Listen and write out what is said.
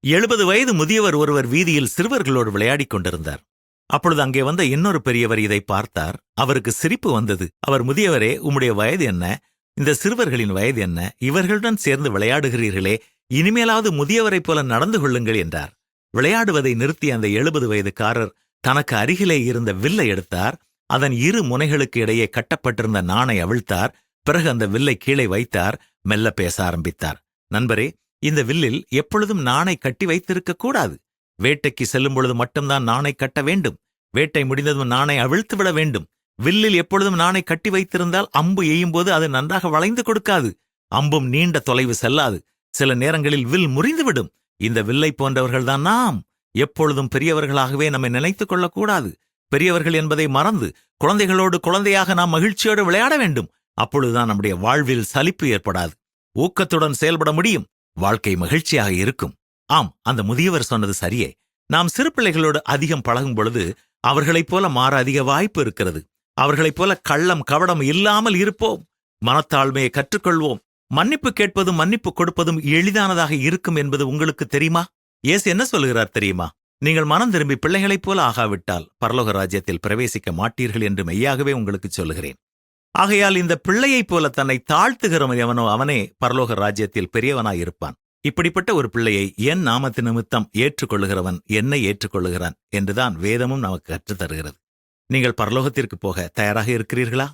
70 வயது முதியவர் ஒருவர் வீதியில் சிறுவர்களோடு விளையாடிக் கொண்டிருந்தார். அப்பொழுது அங்கே வந்த இன்னொரு பெரியவர் இதை பார்த்தார். அவருக்கு சிரிப்பு வந்தது. அவர், முதியவரே, உம்முடைய வயது என்ன? இந்த சிறுவர்களின் வயது என்ன? இவர்களுடன் சேர்ந்து விளையாடுகிறீர்களே, இனிமேலாவது முதியவரைப் போல நடந்து கொள்ளுங்கள் என்றார். விளையாடுவதை நிறுத்திய அந்த 70 வயதுக்காரர் தனக்கு அருகிலே இருந்த வில்லை எடுத்தார். அதன் இரு முனைகளுக்கு இடையே கட்டப்பட்டிருந்த நாணை அவிழ்த்தார். பிறகு அந்த வில்லை கீழே வைத்தார். மெல்ல பேச ஆரம்பித்தார். நண்பரே, இந்த வில்லில் எப்பொழுதும் நாணை கட்டி வைத்திருக்க கூடாது. வேட்டைக்கு செல்லும் பொழுது மட்டும்தான் நாணை கட்ட வேண்டும். வேட்டை முடிந்ததும் நாணை அவிழ்த்து விட வேண்டும். வில்லில் எப்பொழுதும் நாணை கட்டி வைத்திருந்தால் அம்பு எய்யும் போது அது நன்றாக வளைந்து கொடுக்காது. அம்பும் நீண்ட தொலைவு செல்லாது. சில நேரங்களில் வில் முறிந்துவிடும். இந்த வில்லை போன்றவர்கள்தான் நாம். எப்பொழுதும் பெரியவர்களாகவே நம்மை நினைத்துக் கொள்ளக்கூடாது. பெரியவர்கள் என்பதை மறந்து குழந்தைகளோடு குழந்தையாக நாம் மகிழ்ச்சியோடு விளையாட வேண்டும். அப்பொழுதுதான் நம்முடைய வாழ்வில் சலிப்பு ஏற்படாது. ஊக்கத்துடன் செயல்பட முடியும். வாழ்க்கை மகிழ்ச்சியாக இருக்கும். ஆம், அந்த முதியவர் சொன்னது சரியே. நாம் சிறு பிள்ளைகளோடு அதிகம் பழகும் பொழுது அவர்களைப் போல மாற அதிக வாய்ப்பு இருக்கிறது. அவர்களைப் போல கள்ளம் கவடம் இல்லாமல் இருப்போம். மனத்தாழ்மையை கற்றுக்கொள்வோம். மன்னிப்பு கேட்பதும் மன்னிப்பு கொடுப்பதும் எளிதானதாக இருக்கும் என்பது உங்களுக்கு தெரியுமா? இயேசு என்ன சொல்கிறார் தெரியுமா? நீங்கள் மனம் திரும்பி பிள்ளைகளைப் போல ஆகாவிட்டால் பரலோக ராஜ்யத்தில் பிரவேசிக்க மாட்டீர்கள் என்று மெய்யாகவே உங்களுக்கு சொல்லுகிறேன். ஆகையால் இந்த பிள்ளையைப் போல தன்னை தாழ்த்துகிறவன் எவனோ அவனே பரலோக ராஜ்யத்தில் பெரியவனாயிருப்பான். இப்படிப்பட்ட ஒரு பிள்ளையை என் நாமத்து நிமித்தம் ஏற்றுக்கொள்ளுகிறவன் என்னை ஏற்றுக்கொள்ளுகிறான் என்றுதான் வேதமும் நமக்கு கற்றுத்தருகிறது. நீங்கள் பரலோகத்திற்கு போக தயாராக இருக்கிறீர்களா?